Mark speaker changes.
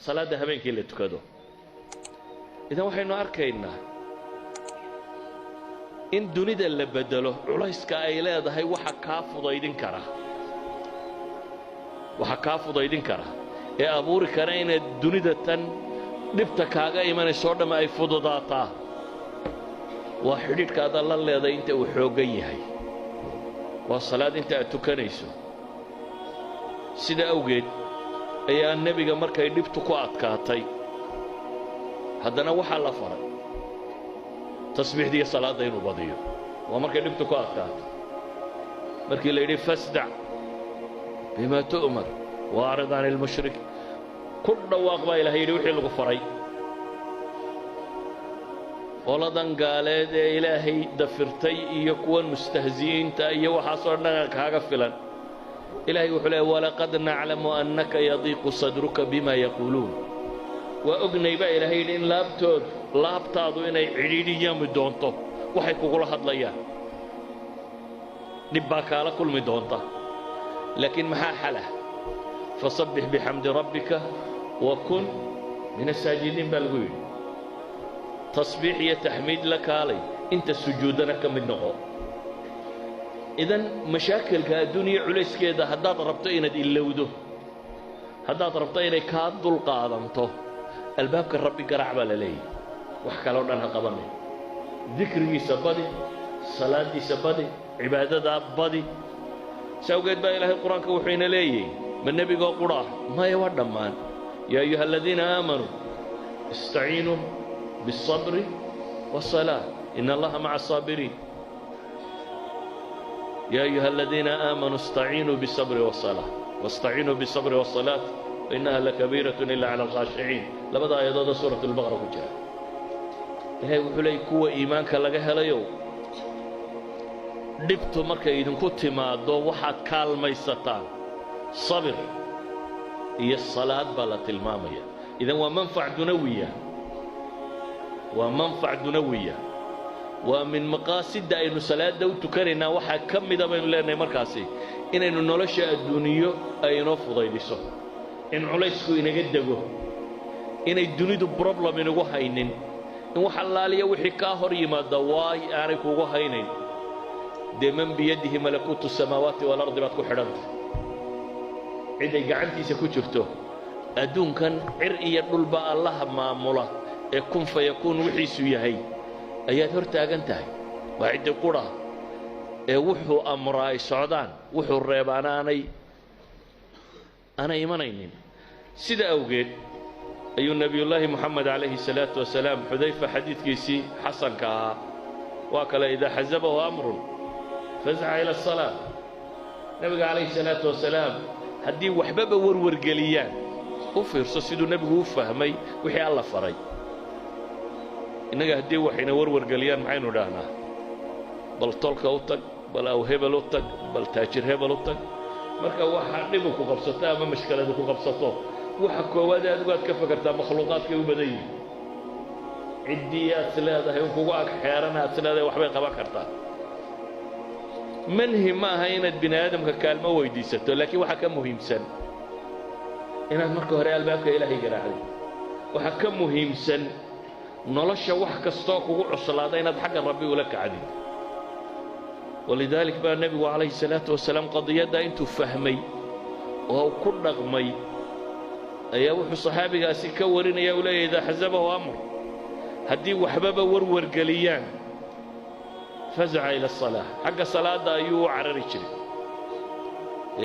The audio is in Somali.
Speaker 1: salaada habeenkii la tukado. idan waxaynu arkaynaa in dunida la bedelo culayska ay leedahay waxa kaa fudaydin kara ee abuuri kara inaad dunida tan dhibta kaaga imanayso dhamma ay fududaataa waa xidhiidhkaada la leeday inta uu xooggan yahay, waa salaad inta aad tukanayso. sida awgeed ayaa nebiga markay dhibtu ku adkaatay haddana waxaa la faray tasbiixdiiyo salaadda inuu badiyo. waa markay dhibtu ku adkaatay markii la yidhi fasdac bima tu'mar waacrid can ilmushrik, ku dhawaaq baa ilahay yidhi wixii lagu faray. qoladan gaaleed ee ilaahay dafirtay iyo kuwan mustahzi'iinta iyo waxaasoo dhan kaaga filan, ilaahay wuxuu leeyahay walaqad naclamu annaka yadiiqu sadruka bima yaquuluun. waa ognay baa ilaahay yidhi in laabtaadu inay cidhiidhiyami doonto waxay kugula hadlayaan, dhib baa kaala kulmi doonta. laakiin maxaa xala? fasabbix bixamdi rabbika wa kun min asaajidiin baa lagu yidhi. tasbiix iyo taxmiid la kaalay, inta sujuudana ka mid noqo. idan mashaakilka adduuniya culayskeeda haddaad rabto inaad ilowdo, haddaad rabto inay kaa dulqaadanto, albaabka rabbi garaac baa la leeyahy. wax kaloo dhan ha qabanay. dikrigiisa badi, salaadiisa badi, cibaadadaa badi. sawgeed baa ilaahay qur-aanka wuxuu ina leeyahay ma nebigoo qura maya waa dhammaan. yaa ayuha aladiina aamanuu istaciinuu biالصabri wالصalaaة ina allaha maca الصaabiriin. yaa ayuha aladiina aamanuu istaciinuu biالصabri wالصalaaة waاstaciinuu biالصabri wالصalaaة wainaha lakabiiraة ila cala alkhaashiciin. labada aayadooda suuraة اlbaqara ku jira. ilaahay wuxuu leeyay kuwa iimaanka laga helayow, dhibtu markay idinku timaaddo waxaad kaalmaysataan sabir iyo salaad baa la tilmaamaya. idan waa manfac dunawiya, waa min maqaasidda aynu salaadda u tukanaynaa. waxaa ka mida baynu leenahay markaasi inaynu nolosha adduuniyo ay inoo fudaydiso, in culaysku inaga dego, inay dunidu problem inagu haynin, in wax allaaliya wixii kaa hor yimaada waay aanay kugu haynayn. dee man biyadihi malakuutu samaawaati waalardi baad ku xidhantay. ciday gacantiisa ku jirto adduunkan cir iyo dhulba allaha maamula ee kun fayakuun wixiisu yahay ayaad hor taagan tahay. waa ciddi qura ee wuxuu amraa ay socdaan, wuxuu reebaana aanay imanaynin. sida awgeed ayuu nebiyullaahi moxamed calayhi salaatu wasalaam xudayfa xadiidkiisii xasanka ahaa waa kale idaa xasabahu amrun fasca ila asalaa. nebiga calayhi salaatu wasalaam haddii waxbaba warwargeliyaan, u fiirso siduu nebigu u fahmay wixii alla faray. innaga haddii waxayna warwargeliyaan maxaynu idhaahnaa? bal tolka u tag, bal aw hebel u tag, bal taajir hebel u tag. marka waxa dhibu ku qabsato ama mashkaladu ku qabsato, waxa koowaad adigu aad ka fakartaa makhluuqaadkay u badan yihiin. ciddii aad leedahay in kugu ag xeerana aad leedahay waxbay qaban kartaa. manhi ma aha inaad bini aadamka kaalmo weydiisato, laakiin waxaa ka muhiimsan inaad marka hore albaabka ilaahay garaacday. waxaa ka muhiimsan nolosha wax kastoo kugu cuslaada inaad xagga rabbi ula kacdid. walidaalik baa nebigu calayhi salaatu wasalaam qadiyadda intuu fahmay oo ku dhaqmay ayaa wuxuu saxaabigaasi ka warinaya u leeyahay idaa xasabahu amr, haddii waxbaba warwargeliyaan fasca ila asalaa, xagga salaadda ayuu u carari jiray.